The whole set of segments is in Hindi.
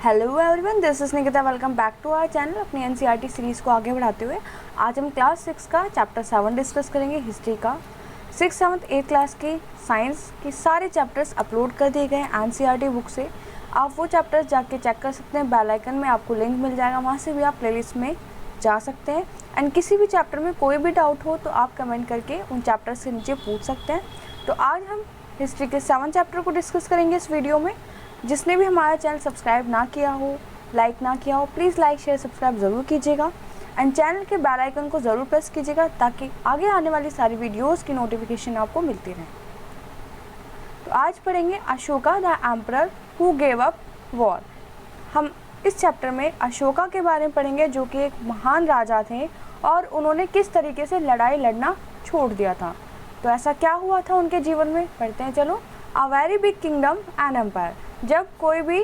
Hello everyone, this is Nikita. Welcome back to our channel. अपनी एनसीईआरटी सीरीज़ को आगे बढ़ाते हुए आज हम क्लास 6 का चैप्टर 7 डिस्कस करेंगे, हिस्ट्री का। 6th, 7th, 8th क्लास की साइंस की सारे चैप्टर्स अपलोड कर दिए गए हैं एनसीईआरटी बुक से। आप वो चैप्टर्स जाके चेक कर सकते हैं। बेल आइकन में आपको लिंक मिल जाएगा, वहाँ से भी आप प्लेलिस्ट में जा सकते हैं। एंड किसी भी चैप्टर में कोई भी डाउट हो तो आप कमेंट करके उन चैप्टर्स के नीचे पूछ सकते हैं। तो आज हम हिस्ट्री के 7 चैप्टर को डिस्कस करेंगे इस वीडियो में। जिसने भी हमारा चैनल सब्सक्राइब ना किया हो, लाइक ना किया हो, प्लीज़ लाइक शेयर सब्सक्राइब ज़रूर कीजिएगा। एंड चैनल के बेल आइकन को ज़रूर प्रेस कीजिएगा ताकि आगे आने वाली सारी वीडियोस की नोटिफिकेशन आपको मिलती रहे। तो आज पढ़ेंगे Ashoka the emperor who gave up war. हम इस चैप्टर में अशोका के बारे में पढ़ेंगे, जो कि एक महान राजा थे और उन्होंने किस तरीके से लड़ाई लड़ना छोड़ दिया था। तो ऐसा क्या हुआ था उनके जीवन में, पढ़ते हैं चलो। A very big kingdom and empire. जब कोई भी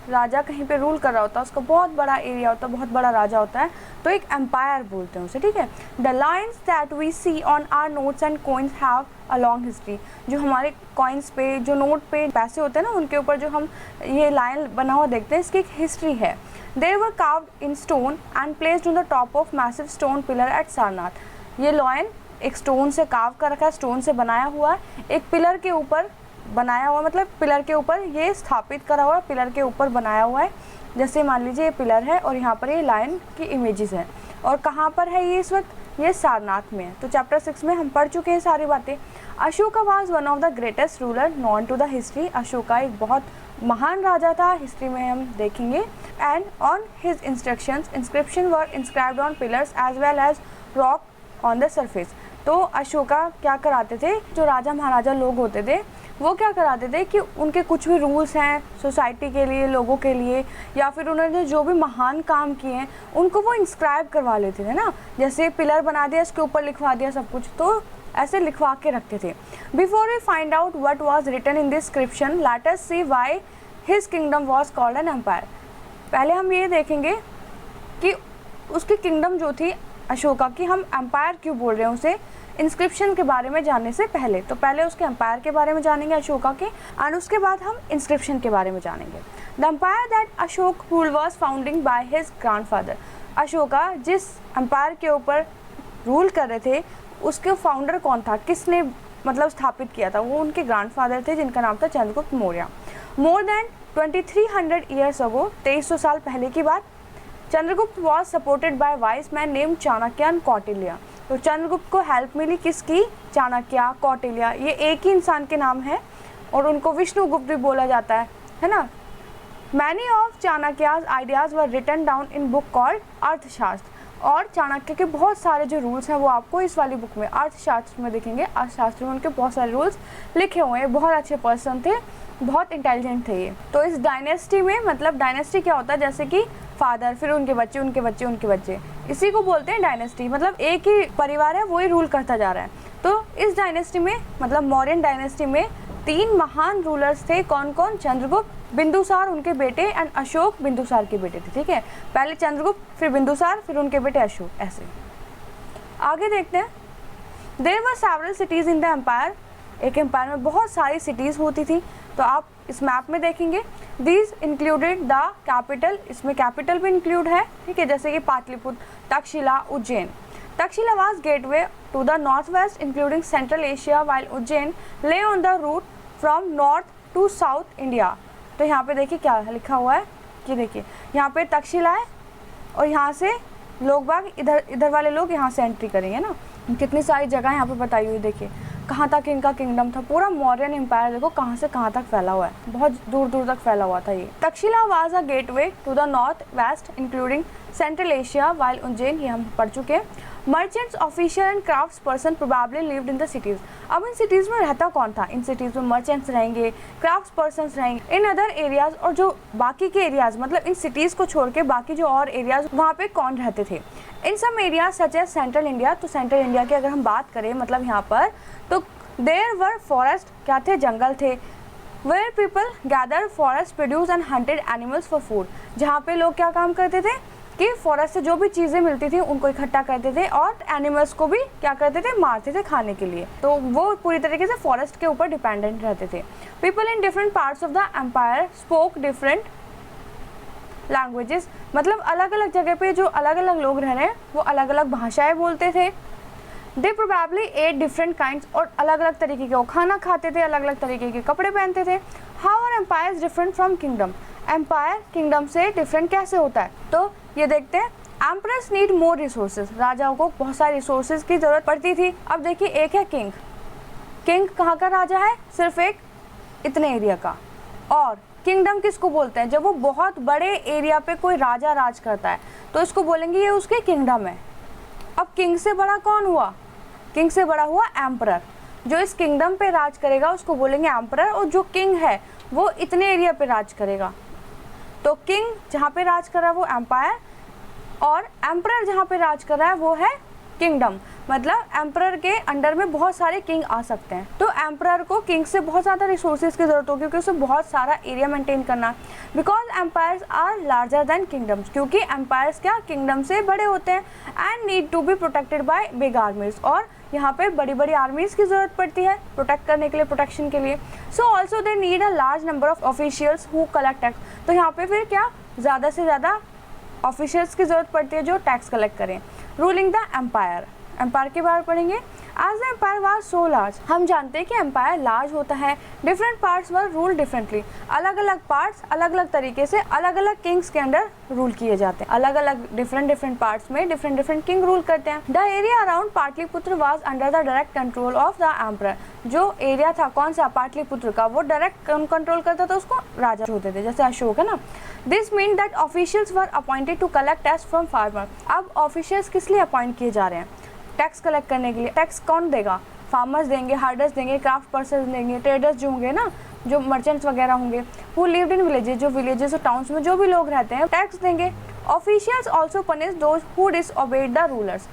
राजा कहीं पे रूल कर रहा होता है, उसका बहुत बड़ा एरिया होता है, बहुत बड़ा राजा होता है, तो एक एम्पायर बोलते हैं उसे, ठीक है। The lines that we see on our notes and coins have a long history. जो हमारे कॉइन्स पे, जो नोट पे पैसे होते हैं ना, उनके ऊपर जो हम ये लाइन बना हुआ देखते हैं, इसकी एक हिस्ट्री है। They were carved in stone and placed on the top of massive stone pillar at Sarnath. ये लाइन एक स्टोन से कार्व कर रखा है, स्टोन से बनाया हुआ है, एक पिलर के ऊपर बनाया हुआ, मतलब पिलर के ऊपर ये स्थापित करा हुआ, पिलर के ऊपर बनाया हुआ है। जैसे मान लीजिए ये पिलर है और यहाँ पर ये लाइन की इमेजेस हैं। और कहाँ पर है ये इस वक्त? ये सारनाथ में है। तो चैप्टर 6 में हम पढ़ चुके हैं सारी बातें। Ashoka was one of the greatest ruler known to the history. Ashoka एक बहुत महान राजा था, हिस्ट्री में हम देखेंगे। And on his instructions inscription were inscribed on pillars as well as rock on the surface. तो अशोका क्या कराते थे, जो राजा महाराजा लोग होते थे वो क्या कराते थे कि उनके कुछ भी रूल्स हैं सोसाइटी के लिए, लोगों के लिए, या फिर उन्होंने जो भी महान काम किए हैं उनको वो इंस्क्राइब करवा लेते थे ना। जैसे पिलर बना दिया, इसके ऊपर लिखवा दिया सब कुछ, तो ऐसे लिखवा के रखते थे। Before we find out what was written in this inscription, let us see why his kingdom was called an empire. पहले हम ये देखेंगे कि उसकी किंगडम जो थी अशोका की, हम एम्पायर क्यों बोल रहे हैं उसे, इंस्क्रिप्शन के बारे में जानने से पहले। तो पहले उसके एम्पायर के बारे में जानेंगे अशोका के, एंड उसके बाद हम इंस्क्रिप्शन के बारे में जानेंगे। The empire that Ashok rule was founding by his grandfather. Ashoka जिस एम्पायर के ऊपर रूल कर रहे थे उसके फाउंडर कौन था, किसने मतलब स्थापित किया था, वो उनके ग्रैंडफादर थे जिनका नाम था Chandragupta Maurya. More than 2300 years ago, 2300 साल पहले की बात, Chandragupta was supported by vice man name Chanakya and Kautilya. तो चंद्रगुप्त को हेल्प मिली किसकी? चाणक्य, कौटिल्य, ये एक ही इंसान के नाम है और उनको विष्णुगुप्त भी बोला जाता है ना। Many of Chanakya's ideas were written down in book called Arthashastra. और चाणक्य के बहुत सारे जो रूल्स हैं वो आपको इस वाली बुक में अर्थशास्त्र में दिखेंगे। अर्थशास्त्र में उनके बहुत सारे रूल्स लिखे हुए हैं। बहुत अच्छे पर्सन थे, बहुत इंटेलिजेंट थे ये। तो इस डायनेस्टी में, मतलब डायनेस्टी क्या होता है, जैसे कि फादर, फिर उनके बच्चे, उनके बच्चे, उनके बच्चे, इसी को बोलते हैं डायनेस्टी। मतलब एक ही परिवार है, वही रूल करता जा रहा है। तो इस डायनेस्टी में, मतलब मौर्यन डायनेस्टी में 3 महान रूलर्स थे। कौन कौन? चंद्रगुप्त, बिंदुसार उनके बेटे, एंड अशोक बिंदुसार के बेटे थे, ठीक है। पहले चंद्रगुप्त, फिर बिंदुसार, फिर उनके बेटे अशोक, ऐसे। आगे देखते हैं। There were several cities in the empire. एक एम्पायर में बहुत सारी सिटीज़ होती थी, तो आप इस मैप में देखेंगे। दीज इंक्लूडेड द कैपिटल, इसमें कैपिटल भी इंक्लूड है, ठीक है, जैसे कि Pataliputra, Taxila, Ujjain. Taxila was gateway to the north west including central Asia, while Ujjain lay on the route from north to south India. तो यहाँ पे देखिए क्या लिखा हुआ है, कि देखिए यहाँ पे तक्षशिला है और यहाँ से लोग बाग इधर वाले लोग यहाँ से एंट्री करेंगे ना। कितनी सारी जगह यहाँ पे बताई हुई, देखिए कहाँ तक इनका किंगडम था। पूरा मौर्यन एम्पायर देखो कहाँ से कहाँ तक फैला हुआ है, बहुत दूर दूर तक फैला हुआ था ये। Taxila was a gateway to the north west including central Asia, while Ujjain, ये हम पढ़ चुके हैं। Merchants, official and crafts person probably lived in the cities. अब इन सिटीज़ में रहता कौन था? इन सिटीज़ में मर्चेंट्स रहेंगे, क्राफ्ट्स पर्सन्स रहेंगे। इन अदर एरियाज, और जो बाकी के एरियाज, मतलब इन सिटीज़ को छोड़ के बाकी जो और एरियाज, वहाँ पे कौन रहते थे? In some areas such as central India. तो सेंट्रल इंडिया की अगर हम बात करें, मतलब यहाँ पर, तो देयर वर फॉरेस्ट, क्या थे? जंगल थे। Where people gather forest produce and hunted animals for food. जहाँ पे लोग क्या काम करते थे कि फॉरेस्ट से जो भी चीज़ें मिलती थी उनको इकट्ठा करते थे और एनिमल्स को भी क्या करते थे? मारते थे खाने के लिए। तो वो पूरी तरीके से फॉरेस्ट के ऊपर डिपेंडेंट रहते थे। People in different parts of the empire spoke different languages, मतलब अलग अलग जगह पे जो अलग अलग लोग रह रहे हैं वो अलग अलग भाषाएं बोलते थे। They probably at different kinds, और अलग अलग तरीके के वो खाना खाते थे, अलग अलग तरीके के कपड़े पहनते थे। How are empires different from kingdom, empire kingdom से डिफरेंट कैसे होता है, तो ये देखते हैं। एम्परर्स नीड मोर रिसोर्सेज, राजाओं को बहुत सारे रिसोर्सेज की जरूरत पड़ती थी। अब देखिए एक है किंग, किंग कहाँ का राजा है, सिर्फ एक इतने एरिया का। और किंगडम किसको बोलते हैं, जब वो बहुत बड़े एरिया पे कोई राजा राज करता है तो इसको बोलेंगे ये उसके किंगडम है। अब किंग से बड़ा कौन हुआ, किंग से बड़ा हुआ एम्परर, जो इस किंगडम पे राज करेगा उसको बोलेंगे एम्परर, और जो किंग है वो इतने एरिया पे राज करेगा। तो किंग जहाँ पे राज कर रहा है वो एम्पायर, और एम्परर जहाँ पे राज कर रहा है वो है किंगडम, मतलब एम्परर के अंडर में बहुत सारे किंग आ सकते हैं। तो एम्परर को किंग से बहुत ज़्यादा रिसोर्सेज की जरूरत होगी क्योंकि उसे बहुत सारा एरिया मेंटेन करना, because empires are larger than kingdoms, क्योंकि एम्पायर्स क्या किंगडम से बड़े होते हैं। And need to be protected by big armies, और यहाँ पे बड़ी बड़ी आर्मीज की जरूरत पड़ती है प्रोटेक्ट करने के लिए, प्रोटेक्शन के लिए। So also they need a large number of officials who collect tax, तो यहाँ पे फिर क्या ज़्यादा से ज़्यादा ऑफिशियल्स की जरूरत पड़ती है जो टैक्स कलेक्ट करें। रूलिंग द एम्पायर, एम्पायर के बारे में पढ़ेंगे। As the empire was so large, हम जानते हैं कि एम्पायर लार्ज होता है। Different parts were rule differently, अलग अलग पार्ट्स अलग अलग तरीके से अलग अलग किंग्स के अंडर रूल किए जाते हैं। अलग अलग डिफरेंट पार्ट्स में डिफरेंट किंग रूल करते हैं। The area around Pataliputra was under the direct control of the emperor, जो एरिया था कौन सा पाटलिपुत्र का वो डायरेक्ट कंट्रोल करता था, उसको राजा होते थे, जैसे अशोक है ना। This mean that officials were appointed to collect tax from farmer, अब ऑफिशियल्स किस लिए अपॉइंट किए जा रहे हैं, टैक्स कलेक्ट करने के लिए। टैक्स कौन देगा, फार्मर्स देंगे, हार्डर्स देंगे, क्राफ्ट पर्सन देंगे, ट्रेडर्स जो होंगे ना, जो मर्चेंट्स वगैरह होंगे, वो लिव्ड इन विलेजेस, जो विलेजेस और टाउन्स में जो भी लोग रहते हैं टैक्स देंगे। Officials also punish those who disobeyed the rulers,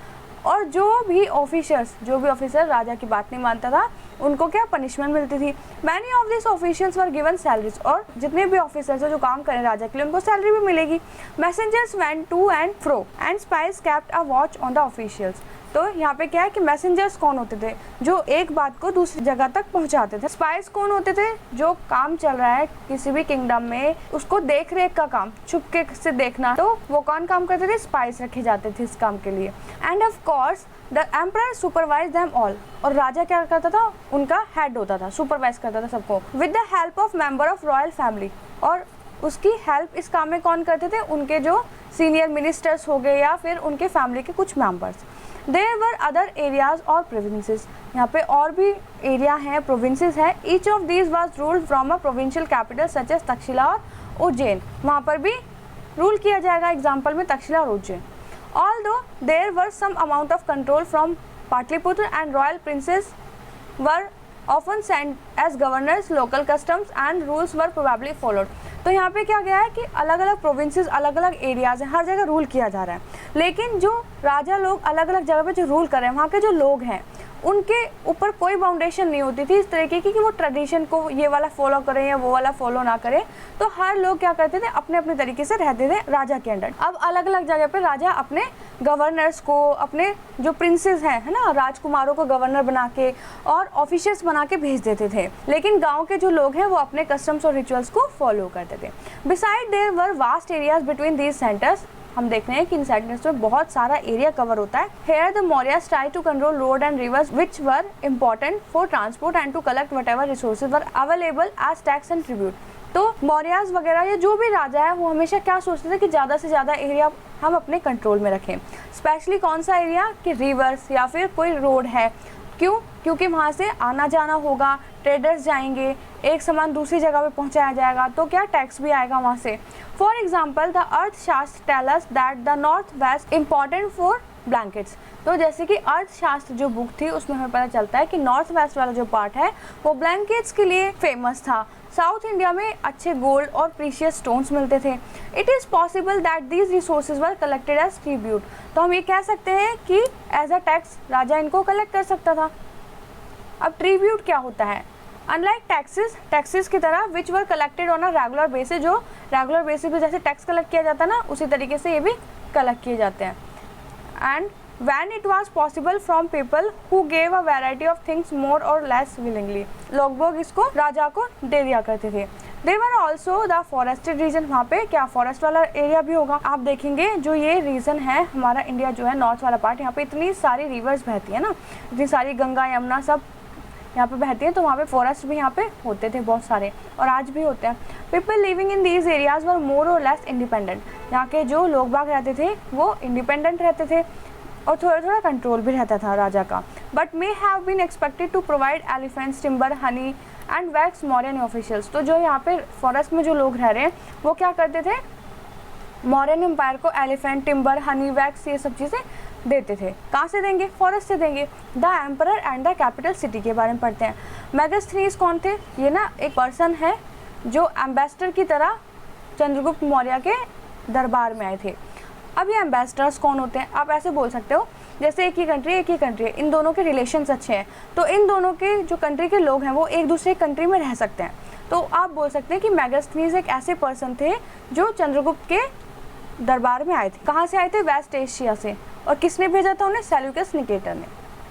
और जो भी ऑफिसर राजा की बात नहीं मानता था उनको क्या पनिशमेंट मिलती थी। Many of this officials were given salaries, और जितने भी ऑफिसर्स हैं जो काम करें राजा के लिए उनको सैलरी भी मिलेगी। Messengers went to and fro and spies kept a watch on the officials, तो यहाँ पे क्या है कि मैसेंजर्स कौन होते थे, जो एक बात को दूसरी जगह तक पहुँचाते थे। स्पाइस कौन होते थे, जो काम चल रहा है किसी भी किंगडम में उसको देख रेख का काम, छुपके से देखना, तो वो कौन काम करते थे, स्पाइस रखे जाते थे इस काम के लिए। End of course the emperor supervise them all, और राजा क्या करता था, उनका हेड होता था, सुपरवाइज करता था सबको। With the help of member of royal family, और उसकी हेल्प इस काम में कौन करते थे, उनके जो सीनियर मिनिस्टर्स हो गए या फिर उनके फैमिली के कुछ members. There were other areas और प्रोविंसेस, यहाँ पे और भी एरिया हैं, प्रोविंसेस है। Each of these was ruled from a provincial capital such as Taxila और उज्जैन, वहाँ पर भी रूल किया जाएगा, एग्जाम्पल में तक्षशिला और Ujjain. Although there were some amount of control from Pataliputra and royal princes were often sent as governors, local customs and rules were probably followed। तो यहाँ पे क्या गया है कि अलग अलग प्रोविंसेस, अलग अलग एरियाज हैं, हर जगह रूल किया जा रहा है, लेकिन जो राजा लोग अलग अलग जगह पे जो रूल कर रहे हैं वहाँ के जो लोग हैं उनके ऊपर कोई बाउंडेशन नहीं होती थी इस तरीके की कि वो ट्रेडिशन को ये वाला फॉलो करें या वो वाला फॉलो ना करें। तो हर लोग क्या करते थे, अपने अपने तरीके से रहते थे राजा के अंडर। अब अलग अलग जगह पे राजा अपने गवर्नर्स को, अपने जो प्रिंसेस हैं है ना, राजकुमारों को गवर्नर बना के और ऑफिशियल्स बना के भेज देते थे, लेकिन गाँव के जो लोग हैं वो अपने कस्टम्स और रिचुअल्स को फॉलो करते थे। Besides there were vast areas between these centres, हम देख रहे हैं कि इन सेंटर्स में बहुत सारा एरिया कवर होता है। Here the Mauryas tried to control road and rivers which were important for transport and to collect whatever resources were available as tax and tribute। तो मौर्यास वगैरह या जो भी राजा है वो हमेशा क्या सोचते थे कि ज़्यादा से ज़्यादा एरिया हम अपने कंट्रोल में रखें। स्पेशली कौन सा एरिया, कि रिवर्स या फिर कोई रोड है, क्यों, क्योंकि वहाँ से आना जाना होगा, ट्रेडर्स जाएंगे, एक सामान दूसरी जगह पे पहुँचाया जाएगा, तो क्या टैक्स भी आएगा वहाँ से। For example the Arthashastra tell us that the north west important for blankets. तो जैसे कि अर्थशास्त्र जो बुक थी उसमें हमें पता चलता है कि नॉर्थ वेस्ट वाला जो पार्ट है वो ब्लैंकेट्स के लिए फेमस था। साउथ इंडिया में अच्छे गोल्ड और प्रीशियस स्टोन्स मिलते थे। It is possible that these resources were collected as tribute. तो हम ये कह सकते हैं कि एज अ टैक्स राजा इनको कलेक्ट कर सकता था। अब ट्रिब्यूट क्या होता है, अनलाइक टैक्सेस की तरह which were collected on a regular basis, जो रेगुलर बेसिस पे जैसे टैक्स कलेक्ट किया जाता है ना उसी तरीके से ये भी कलेक्ट किए जाते हैं। And when it was possible from people who gave a variety of things more or less willingly, लोग इसको राजा को दे दिया करते थे। They were also the forested region, वहाँ पे क्या फॉरेस्ट वाला एरिया भी होगा। आप देखेंगे जो ये रीजन है हमारा इंडिया जो है नॉर्थ वाला पार्ट, यहाँ पे इतनी सारी रिवर्स बहती है ना, इतनी सारी गंगा यमुना सब यहाँ पे बहती है, तो वहाँ पे फॉरेस्ट भी यहाँ पे होते थे बहुत सारे, और आज भी होते हैं। People living in these areas were more or less independent, यहाँ के जो लोग बाग रहते थे वो इंडिपेंडेंट रहते थे और थोड़ा थोड़ा कंट्रोल भी रहता था राजा का। But may have been expected to provide elephants, timber, honey and wax Mauryan officials. तो जो यहाँ पे फॉरेस्ट में जो लोग रह रहे हैं वो क्या करते थे, मौर्यन एम्पायर को एलिफेंट, टिम्बर, हनी, वैक्स ये सब चीज़ें देते थे। कहाँ से देंगे, फॉरेस्ट से देंगे। The emperor and the capital city के बारे में पढ़ते हैं। मेगास्थनीज कौन थे, ये ना एक पर्सन है जो एम्बेसडर की तरह चंद्रगुप्त मौर्य के दरबार में आए थे। अब ये एम्बेसडर्स कौन होते हैं, आप ऐसे बोल सकते हो जैसे एक ही कंट्री है, इन दोनों के रिलेशंस अच्छे हैं, तो इन दोनों के जो कंट्री के लोग हैं वो एक दूसरे कंट्री में रह सकते हैं। तो आप बोल सकते हैं कि मेगास्थनीज एक ऐसे पर्सन थे जो चंद्रगुप्त के दरबार में आए थे। कहाँ से आए थे, वेस्ट एशिया से। और किसने भेजा था उन्हें, सेल्यूकस निकेटर ने,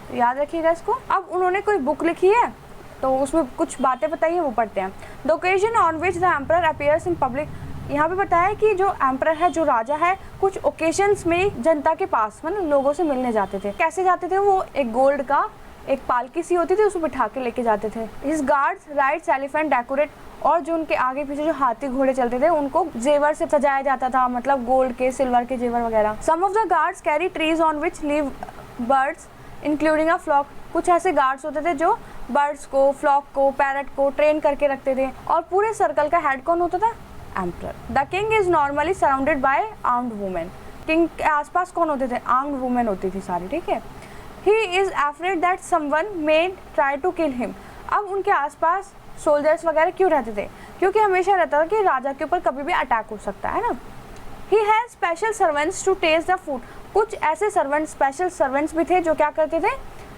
तो याद रखिएगा इसको। अब उन्होंने कोई बुक लिखी है तो उसमें कुछ बातें बताई हैं, वो पढ़ते हैं। The occasion on which the emperor appears in public, यहाँ पे बताया है कि जो एम्परर है, जो राजा है, कुछ ओकेजन्स में जनता के पास मतलब लोगों से मिलने जाते थे। कैसे जाते थे वो, एक गोल्ड का एक पालकी सी होती थी, उसमें बिठा के लेके जाते थे। His guards rides elephant decorate, और जो उनके आगे पीछे जो हाथी घोड़े चलते थे उनको जेवर से सजाया जाता था, मतलब गोल्ड के, सिल्वर के जेवर वगैरह। Some of the guards carry trees on which live birds including a flock, कुछ ऐसे गार्ड्स होते थे जो बर्ड्स को, फ्लॉक को, पैरट को ट्रेन करके रखते थे। और पूरे सर्कल का हेड कौन होता था, emperor. The king is normally surrounded by armed women, king के आसपास कौन होते थे, आर्म्ड वुमेन होती थी सारी, ठीक है। He is afraid that someone may try to kill him, अब उनके आसपास सोल्जर्स वगैरह क्यों रहते थे, क्योंकि हमेशा रहता था कि राजा के ऊपर कभी भी अटैक हो सकता है ना। He has special servants to taste the food, कुछ ऐसे सर्वेंट्स, स्पेशल सर्वेंट्स भी थे जो क्या करते थे,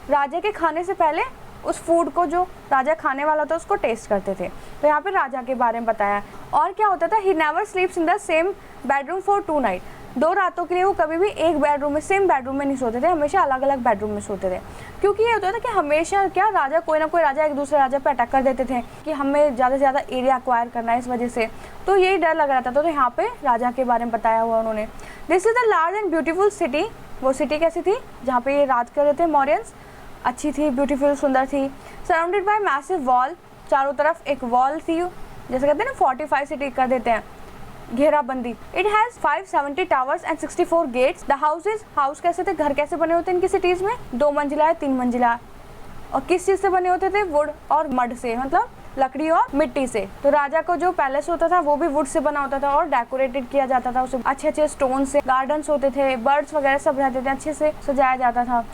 राजा के खाने से पहले उस फूड को जो राजा खाने वाला था उसको टेस्ट करते थे। तो यहाँ पे राजा के बारे में बताया। और क्या होता था, he never स्लीप्स in the same bedroom for 2 night, 2 रातों के लिए वो कभी भी एक बेडरूम में, सेम बेडरूम में नहीं सोते थे, हमेशा अलग अलग बेडरूम में सोते थे। क्योंकि ये होता था कि हमेशा क्या राजा, कोई ना कोई राजा एक दूसरे राजा पे अटैक कर देते थे कि हमें ज़्यादा से ज़्यादा एरिया एक्वायर करना है, इस वजह से तो यही डर लग रहा था। तो यहाँ पे राजा के बारे में बताया हुआ उन्होंने। This is the large and beautiful city, वो सिटी कैसी थी जहाँ पे ये राज कर रहे थे मौर्यंस, अच्छी थी, ब्यूटीफुल, सुंदर थी। सराउंडेड बाय मैसिव वॉल, चारों तरफ एक वॉल थी, जैसे कहते हैं ना 45 सिटी कर देते हैं, घेराबंदी। It has 570 towers and 64 gates. The houses, house कैसे थे, घर कैसे बने होते हैं इनकी सिटीज में, 2 मंजिला है, 3 मंजिला है। और किस चीज से बने होते थे, वुड और मड से, मतलब लकड़ी और मिट्टी से। तो राजा को जो पैलेस होता था वो भी वुड से बना होता था और डेकोरेटेड किया जाता था उसे अच्छे अच्छे स्टोन से। गार्डन्स होते थे, बर्ड्स वगैरह सब रहते थे, अच्छे से सजाया जाता था।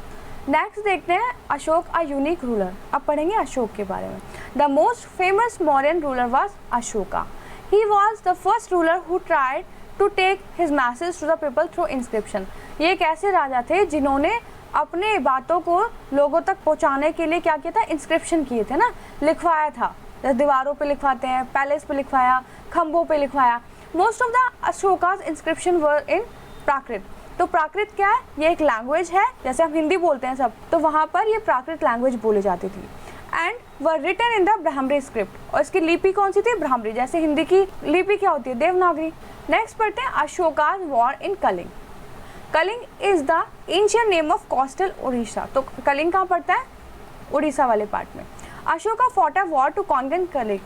नेक्स्ट देखते हैं अशोक, अ यूनिक रूलर। अब पढ़ेंगे अशोक के बारे में। The most famous Mauryan ruler was Ashoka. He was the first ruler who tried to take his message to the people through inscription. ये एक ऐसे राजा थे जिन्होंने अपने बातों को लोगों तक पहुंचाने के लिए क्या किया था, इंस्क्रिप्शन किए थे ना, लिखवाया था। दीवारों पे लिखवाते हैं, पैलेस पे लिखवाया, खंभों पे लिखवाया। मोस्ट ऑफ द अशोकास इंस्क्रिप्शन वर इन प्राकृत। तो प्राकृत क्या है, ये एक लैंग्वेज है, जैसे हम हिंदी बोलते हैं सब, तो वहाँ पर ये प्राकृत लैंग्वेज बोली जाती थी। And were written in the Brahmi script, और इसकी लिपि कौन सी थी, ब्राह्मणी। जैसे हिंदी की लिपि क्या होती है, देवनागरी। नेक्स्ट पढ़ते हैं Ashoka's war in Kalinga. Kalinga is the ancient name of coastal Orissa. तो कलिंग कहाँ पड़ता है, उड़ीसा वाले पार्ट में। Ashoka fought a war to conquer Kalinga.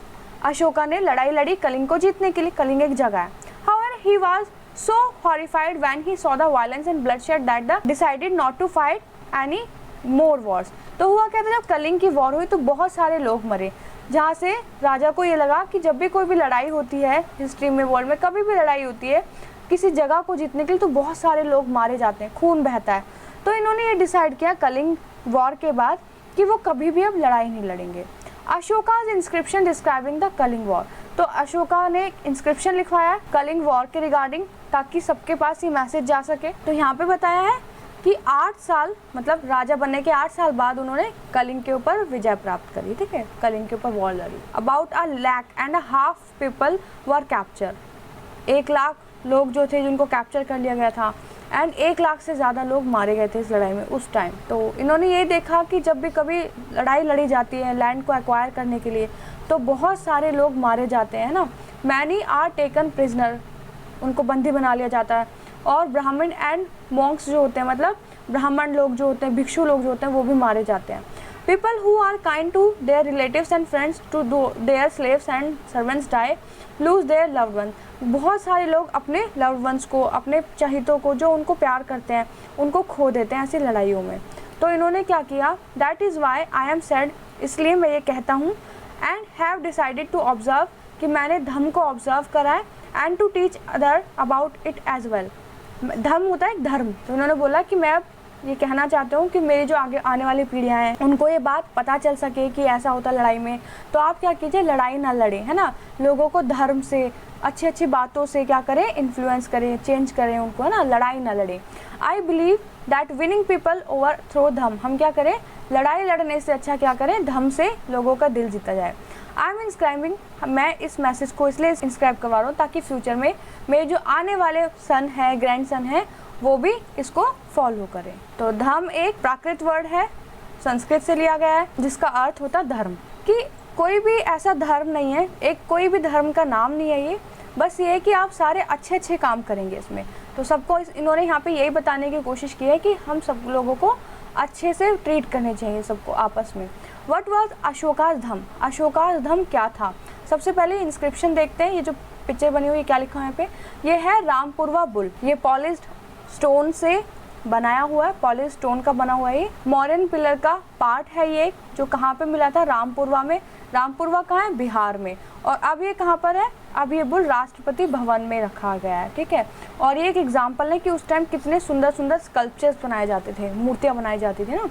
Ashoka ने लड़ाई लड़ी कलिंग को जीतने के लिए। कलिंग एक जगह है। However he was so horrified when he saw the violence and bloodshed that the decided not to fight any more wars. तो हुआ क्या था, जब कलिंग की वॉर हुई तो बहुत सारे लोग मरे, जहाँ से राजा को ये लगा कि जब भी कोई भी लड़ाई होती है हिस्ट्री में, वर्ल्ड में कभी भी लड़ाई होती है किसी जगह को जीतने के लिए, तो बहुत सारे लोग मारे जाते हैं, खून बहता है। तो इन्होंने ये डिसाइड किया कलिंग वॉर के बाद कि वो कभी भी अब लड़ाई नहीं लड़ेंगे। Ashoka's inscription describing the Kalinga war. तो अशोका ने इंस्क्रिप्शन लिखवाया कलिंग वॉर के रिगार्डिंग, ताकि सबके पास ये मैसेज जा सके। तो यहाँ पे बताया है कि 8 साल, मतलब राजा बनने के 8 साल बाद उन्होंने कलिंग के ऊपर विजय प्राप्त करी, ठीक है, कलिंग के ऊपर वॉर लड़ी। About 1,50,000 people were capture. 1 lakh लोग जो थे जिनको कैप्चर कर लिया गया था। एंड 1 लाख से ज़्यादा लोग मारे गए थे इस लड़ाई में उस टाइम। तो इन्होंने ये देखा कि जब भी कभी लड़ाई लड़ी जाती है लैंड को एक्वायर करने के लिए तो बहुत सारे लोग मारे जाते हैं ना। मैनी आर टेकन प्रिजनर, उनको बंदी बना लिया जाता है। और ब्राह्मण एंड मॉन्क्स जो होते हैं, मतलब ब्राह्मण लोग जो होते हैं, भिक्षु लोग जो होते हैं, वो भी मारे जाते हैं। People who are kind to their relatives and friends to their slaves and servants die, lose their loved ones. बहुत सारे लोग अपने लव्ड वंस को, अपने चहितों को, जो उनको प्यार करते हैं, उनको खो देते हैं ऐसी लड़ाइयों में। तो इन्होंने क्या किया, that is why I am said, इसलिए मैं ये कहता हूँ, and have decided to observe, कि मैंने धर्म को ऑब्जर्व करा है, and to teach other about it as well. धर्म होता है धर्म, तो उन्होंने बोला कि मैं ये कहना चाहता हूँ कि मेरी जो आगे आने वाली पीढ़ियाँ हैं उनको ये बात पता चल सके कि ऐसा होता है लड़ाई में। तो आप क्या कीजिए, लड़ाई ना लड़ें, है ना। लोगों को धर्म से, अच्छी अच्छी बातों से क्या करें, इन्फ्लुएंस करें, चेंज करें उनको, है ना। लड़ाई ना लड़ें। I believe that winning people over through dharma, हम क्या करें, लड़ाई लड़ने से अच्छा क्या करें, धर्म से लोगों का दिल जीता जाए। आई एम इंस्क्राइबिंग, मैं इस मैसेज को इसलिए इंस्क्राइब करवा रहा हूँ ताकि फ्यूचर में मेरे जो आने वाले सन है, ग्रैंड सन है, वो भी इसको फॉलो करें। तो धर्म एक प्राकृत वर्ड है, संस्कृत से लिया गया है, जिसका अर्थ होता है धर्म। कि कोई भी ऐसा धर्म नहीं है, एक कोई भी धर्म का नाम नहीं है ये, बस ये है कि आप सारे अच्छे अच्छे काम करेंगे इसमें। तो सबको इन्होंने यहाँ पे यही बताने की कोशिश की है कि हम सब लोगों को अच्छे से ट्रीट करने चाहिए सबको आपस में। व्हाट वाज अशोकास धर्म, अशोकास धर्म क्या था। सबसे पहले इंस्क्रिप्शन देखते हैं, ये जो पिक्चर बनी हुई है क्या लिखा है यहाँ पे, ये है रामपुरवा बुल। ये पॉलिश्ड स्टोन से बनाया हुआ है, पॉलिश स्टोन का बना हुआ है। ये मॉडर्न पिलर का पार्ट है ये, जो कहाँ पे मिला था, रामपुरवा में। रामपुरवा कहाँ है, बिहार में। और अब ये कहाँ पर है, अब ये बुल राष्ट्रपति भवन में रखा गया है, ठीक है। और ये एक एग्जाम्पल है कि उस टाइम कितने सुंदर सुंदर स्कल्पचर्स बनाए जाते थे, मूर्तियाँ बनाई जाती थी ना।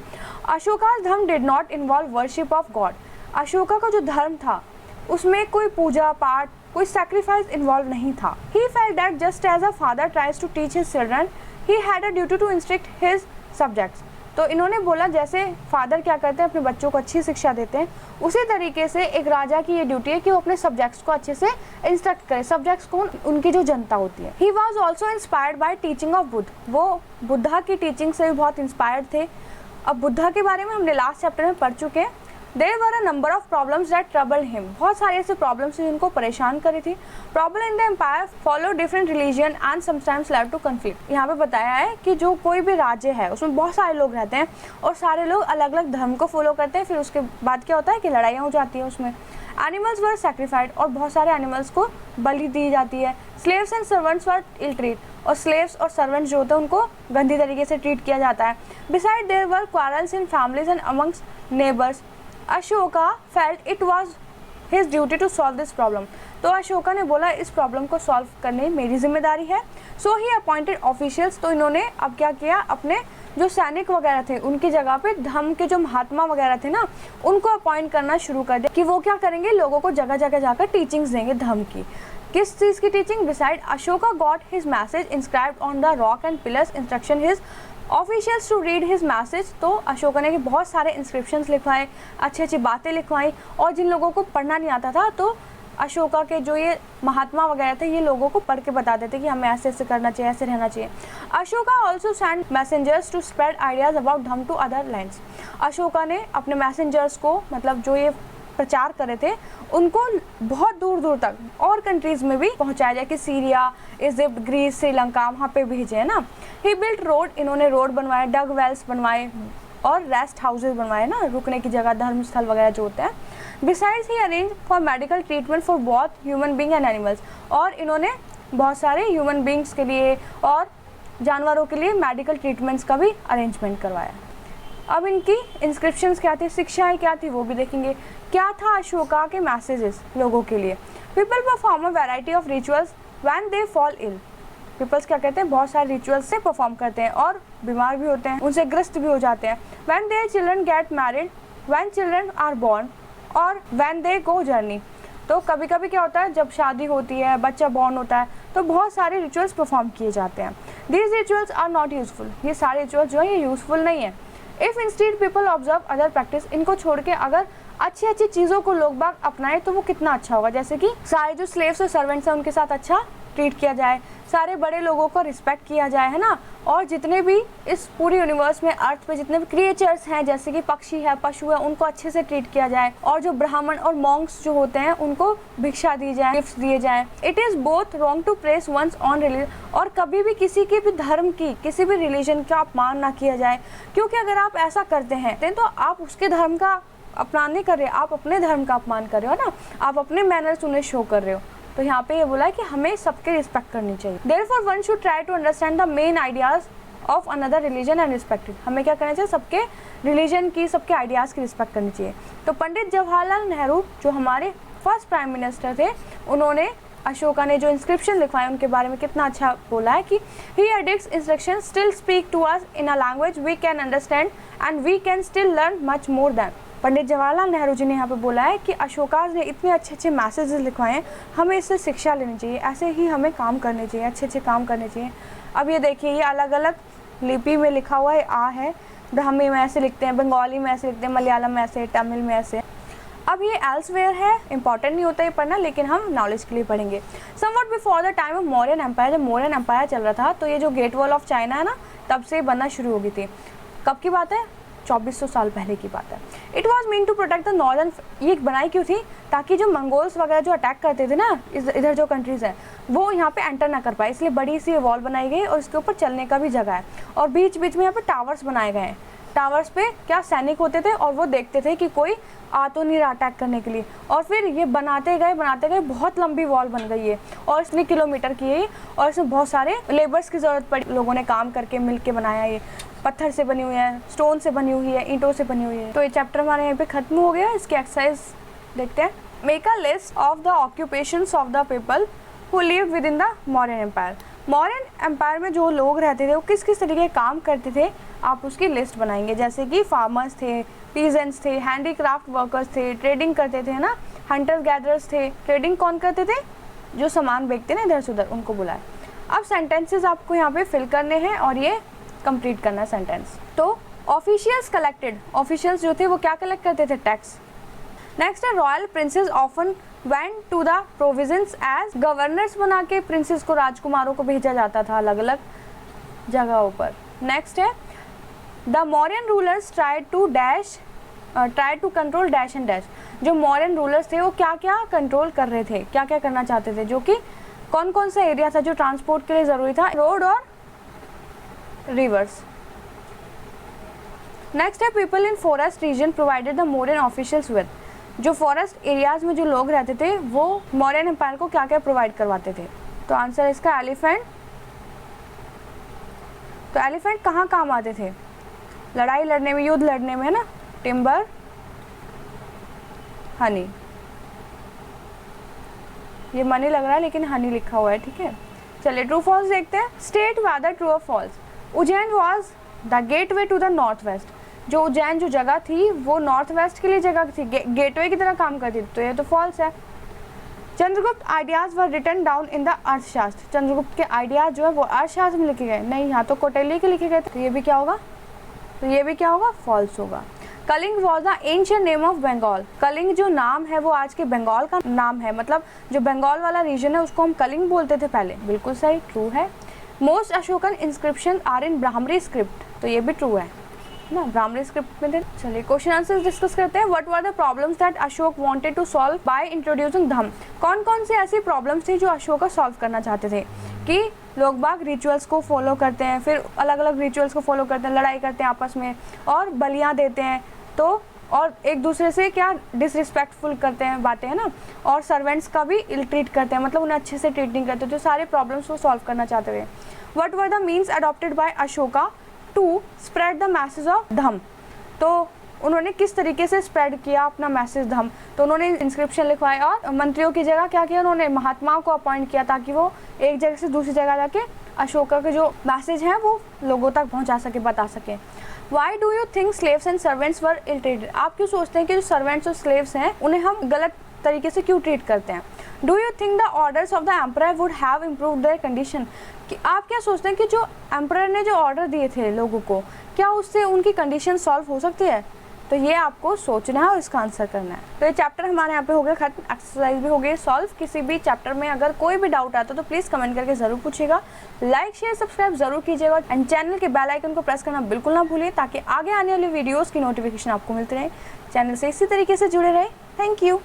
अशोका धर्म did not involve worship of God. Ashoka का जो धर्म था उसमें कोई पूजा पाठ, कोई सैक्रिफाइस इन्वॉल्व नहीं था। He felt that just as a father tries to teach his children, he had a duty to instruct his subjects. तो इन्होंने बोला जैसे फादर क्या करते हैं, अपने बच्चों को अच्छी शिक्षा देते हैं, उसी तरीके से एक राजा की ये ड्यूटी है कि वो अपने सब्जेक्ट्स को अच्छे से इंस्ट्रक्ट करे। सब्जेक्ट्स कौन, उनकी जो जनता होती है। He was also inspired by teaching of Buddha, वो बुद्धा की टीचिंग से भी बहुत इंस्पायर्ड थे। अब बुद्धा के बारे में हमने लास्ट चैप्टर में पढ़ चुके हैं। There were a number of problems that troubled him. बहुत सारे ऐसे प्रॉब्लम्स थे जिनको परेशान करी थी। Problem in the empire follow different religion and sometimes led to conflict. यहाँ पे बताया है कि जो कोई भी राज्य है उसमें बहुत सारे लोग रहते हैं और सारे लोग अलग अलग धर्म को फॉलो करते हैं। फिर उसके बाद क्या होता है कि लड़ाइयाँ हो जाती है उसमें। एनिमल्स वर सैक्रिफाइड, और बहुत सारे एनिमल्स को बलि दी जाती है। Slaves and servants were ill treat, और स्लेव्स और सर्वेंट्स जो होते हैं उनको गंदी तरीके से ट्रीट किया जाता है। Beside there were quarrels in families and amongst neighbours. Ashoka felt it was his duty to solve this problem. तो अशोका ने बोला इस प्रॉब्लम को सॉल्व करने मेरी जिम्मेदारी है। सो ही अपॉइंटेड ऑफिशियल्स, तो इन्होंने अब क्या किया, अपने जो सैनिक वगैरह थे उनकी जगह पे धर्म के जो महात्मा वगैरह थे ना, उनको अपॉइंट करना शुरू कर दिया कि वो क्या करेंगे, लोगों को जगह जगह जाकर टीचिंग्स देंगे धर्म की। किस चीज़ की teaching. Beside Ashoka got his message inscribed on the rock and pillars, instruction his officials to read his message. तो अशोका ने बहुत सारे इंस्क्रिप्शंस लिखवाए, अच्छी अच्छी बातें लिखवाई, और जिन लोगों को पढ़ना नहीं आता था तो अशोका के जो ये महात्मा वगैरह थे ये लोगों को पढ़ के बताते थे कि हमें ऐसे ऐसे करना चाहिए, ऐसे रहना चाहिए। Ashoka also send messengers to spread ideas about dharma to other lands. Ashoka ने अपने मैसेंजर्स को, मतलब जो ये प्रचार करे थे, उनको बहुत दूर दूर तक और कंट्रीज में भी पहुंचाया जाए कि सीरिया, इजिप्ट, ग्रीस, श्रीलंका, वहाँ पे भेजे, है ना। ही बिल्ट रोड, इन्होंने रोड बनवाए, डग वेल्स बनवाए और रेस्ट हाउसेज बनवाए ना, रुकने की जगह, धर्मस्थल वगैरह जो होते हैं। Besides he arrange for medical treatment for both human being and animals, और इन्होंने बहुत सारे ह्यूमन बींग्स के लिए और जानवरों के लिए मेडिकल ट्रीटमेंट्स का भी अरेंजमेंट करवाया। अब इनकी इंस्क्रिप्शंस क्या थी, शिक्षाएँ क्या थी, वो भी देखेंगे। क्या था अशोका के मैसेजेस लोगों के लिए। People perform a variety of rituals when they fall ill. Peoples क्या कहते हैं, बहुत सारे रिचुअल्स से परफॉर्म करते हैं और बीमार भी होते हैं, उनसे ग्रस्त भी हो जाते हैं। When their children get married, when children are born, और व्हेन दे गो जर्नी। तो कभी कभी क्या होता है, जब शादी होती है, बच्चा बॉर्न होता है, तो बहुत सारे रिचुअल्स परफॉर्म किए जाते हैं। These rituals are not useful, ये सारे रिचुअल्स जो है ये यूजफुल नहीं है। If instead people observe other practice, इनको छोड़ के अगर अच्छी अच्छी चीज़ों को लोग बाग अपनाए तो वो कितना अच्छा होगा। जैसे कि सारे जो स्लेव्स और सर्वेंट्स हैं उनके साथ अच्छा ट्रीट किया जाए, सारे बड़े लोगों को रिस्पेक्ट किया जाए, है ना। और जितने भी इस पूरी यूनिवर्स में अर्थ पे जितने भी क्रिएचर्स हैं, जैसे कि पक्षी है, पशु है, उनको अच्छे से ट्रीट किया जाए। और जो ब्राह्मण और मॉन्क्स जो होते हैं उनको भिक्षा दी जाए, गिफ्ट्स दिए जाए। It is both wrong to press one's on religion, और कभी भी किसी के भी धर्म की, किसी भी रिलीजन का अपमान ना किया जाए, क्योंकि अगर आप ऐसा करते हैं तो आप उसके धर्म का अपमान नहीं कर रहे, आप अपने धर्म का अपमान कर रहे हो ना, आप अपने मैनर्स उन्हें शो कर रहे हो। तो यहाँ पे ये बोला है कि हमें सबके रिस्पेक्ट करनी चाहिए। Therefore one should try to understand the main ideas of another religion and respect it. हमें क्या करना चाहिए, सबके रिलीजन की, सबके आइडियाज़ की रिस्पेक्ट करनी चाहिए। तो पंडित जवाहरलाल नेहरू जो हमारे फर्स्ट प्राइम मिनिस्टर थे, उन्होंने अशोका ने जो इंस्क्रिप्शन लिखवाए उनके बारे में कितना अच्छा बोला है कि his edicts instruction still speak to us in a language we can understand and we can still learn much more than. Pandit Jawaharlal Nehru ji ने यहाँ पे बोला है कि अशोका ने इतने अच्छे अच्छे मैसेजेस लिखवाए हैं, हमें इससे शिक्षा लेनी चाहिए, ऐसे ही हमें काम करने चाहिए, अच्छे अच्छे काम करने चाहिए। अब ये देखिए, ये अलग अलग लिपि में लिखा हुआ है, आ है, ब्राह्मी में ऐसे लिखते हैं, बंगाली में ऐसे लिखते हैं, मलयालम में ऐसे, तमिल में ऐसे। अब ये एल्सवेयर है, इंपॉर्टेंट नहीं होता है पढ़ना, लेकिन हम नॉलेज के लिए पढ़ेंगे। Somewhat before the time of Mauryan empire, जब मौर्यन एम्पायर चल रहा था तो ये जो गेट वॉल ऑफ चाइना है ना, तब से बनना शुरू हो गई थी। कब की बात है, 2400 साल पहले की बात है। It was mean to protect the northern, ये बनाई क्यों थी, ताकि जो मंगोल्स वगैरह जो अटैक करते थे ना इधर जो कंट्रीज़ हैं, वो यहाँ पे एंटर ना कर पाए, इसलिए बड़ी सी वॉल बनाई गई और इसके ऊपर चलने का भी जगह है। और बीच बीच में यहाँ पे टावर्स बनाए गए हैं। टावर्स पे क्या सैनिक होते थे और वो देखते थे कि कोई आ तो नहीं रहा अटैक करने के लिए। और फिर ये बनाते गए, बहुत लंबी वॉल बन गई है और इसने किलोमीटर की है, और इसमें बहुत सारे लेबर्स की ज़रूरत पड़ी, लोगों ने काम करके मिल के बनाया। ये पत्थर से बनी हुई है, स्टोन से बनी हुई है, ईंटों से बनी हुई है। तो ये चैप्टर हमारे यहाँ पे खत्म हो गया। इसकी एक्सरसाइज देखते हैं। Make a list of the occupations of the people who live within the Mauryan empire. Mauryan empire में जो लोग रहते थे वो किस किस तरीके के काम करते थे, आप उसकी लिस्ट बनाएंगे। जैसे कि फार्मर्स थे, पीजेंट्स थे, हैंडीक्राफ्ट वर्कर्स थे, ट्रेडिंग करते थे ना, हंटर्स गैदरर्स थे। ट्रेडिंग कौन करते थे, जो सामान बेचते ना इधर से उधर, उनको बुलाए। अब सेंटेंसेस आपको यहाँ पे फिल करने हैं और ये कंप्लीट करना है सेंटेंस। तो ऑफिशियल्स कलेक्टेड, ऑफिशियल्स जो थे वो क्या कलेक्ट करते थे, टैक्स। नेक्स्ट है royal princes often went to the provinces as governors, बना के प्रिंसेस को, राजकुमारों को भेजा जाता था अलग अलग जगहों पर। नेक्स्ट है the Mauryan rulers try to control dash and dash. जो मौर्यन रूलर्स थे वो क्या क्या कंट्रोल कर रहे थे, क्या क्या करना चाहते थे, जो कि कौन कौन सा एरिया था जो ट्रांसपोर्ट के लिए ज़रूरी था, रोड और रिवर्स। नेक्स्ट है people in forest region provided the Mauryan officials with. जो फॉरेस्ट एरियाज में जो लोग रहते थे वो मौर्यन एम्पायर को क्या क्या प्रोवाइड करवाते थे। तो आंसर इसका एलिफेंट। तो एलिफेंट कहाँ काम आते थे, लड़ाई लड़ने में, युद्ध लड़ने में, है ना। टिम्बर, हनी, ये मनी लग रहा है लेकिन हनी लिखा हुआ है, ठीक है। चलिए ट्रू फॉल्स देखते हैं। स्टेट वेदर ट्रू और false. Ujjain was the gateway to the north west. जो उज्जैन जो जगह थी वो नॉर्थ वेस्ट के लिए जगह थी, गेटवे की तरह काम करती थी, तो ये तो फॉल्स है। Chandragupta ideas were written down in the Arthashastra. Chandragupta के आइडियाज जो है वो अर्थशास्त्र में लिखे गए, नहीं, यहाँ तो कौटिल्य के लिखे गए, तो ये भी क्या होगा, फॉल्स होगा। Kalinga was the ancient name of Bengal. Kalinga जो नाम है वो आज के बंगाल का नाम है, मतलब जो बंगाल वाला रीजन है उसको हम कलिंग बोलते थे पहले, बिल्कुल सही, ट्रू है। Most Ashokan inscription are in Brahmi script, तो ये भी ट्रू है ना, ब्राह्मणी स्क्रिप्ट में थे। चलिए क्वेश्चन आंसर्स डिस्कस करते हैं। What were the problems that Ashok wanted to solve by introducing dhamma. कौन कौन से ऐसी प्रॉब्लम्स थी जो अशोक सॉल्व करना चाहते थे, कि लोग बाग रिचुअल्स को फॉलो करते हैं, फिर अलग अलग रिचुअल्स को फॉलो करते हैं, लड़ाई करते हैं आपस में और बलियाँ देते हैं, तो और एक दूसरे से क्या डिसरिस्पेक्टफुल करते हैं बातें, है ना, और सर्वेंट्स का भी इल ट्रीट करते हैं, मतलब उन्हें अच्छे से ट्रीट नहीं करते। जो सारे प्रॉब्लम्स वो सॉल्व करना चाहते थे। What were the means adopted by Ashoka to spread the message of dhamma. तो उन्होंने किस तरीके से स्प्रेड किया अपना मैसेज धम्म, तो उन्होंने इंस्क्रिप्शन लिखवाए और मंत्रियों की जगह क्या किया, उन्होंने महात्माओं को अपॉइंट किया ताकि वो एक जगह से दूसरी जगह जाके अशोका के जो मैसेज हैं वो लोगों तक पहुंचा सके, बता सके। Why do you think slaves and servants were ill treated. आप क्यों सोचते हैं कि जो सर्वेंट्स और स्लेव्स हैं उन्हें हम गलत तरीके से क्यों ट्रीट करते हैं। Do you think the orders of the emperor would have improved there condition. कि आप क्या सोचते हैं कि जो एम्परर ने जो ऑर्डर दिए थे लोगों को, क्या उससे उनकी कंडीशन सॉल्व हो सकती है, तो ये आपको सोचना है और इसका आंसर करना है। तो ये चैप्टर हमारे यहाँ पे हो गया खत्म, एक्सरसाइज भी हो गई सॉल्व। किसी भी चैप्टर में अगर कोई भी डाउट आता है तो प्लीज़ कमेंट करके ज़रूर पूछिएगा। लाइक शेयर सब्सक्राइब जरूर कीजिएगा एंड चैनल के बेल आइकन को प्रेस करना बिल्कुल ना भूलिए, ताकि आगे आने वाली वीडियोज़ की नोटिफिकेशन आपको मिलती रहे। चैनल से इसी तरीके से जुड़े रहे। Thank you.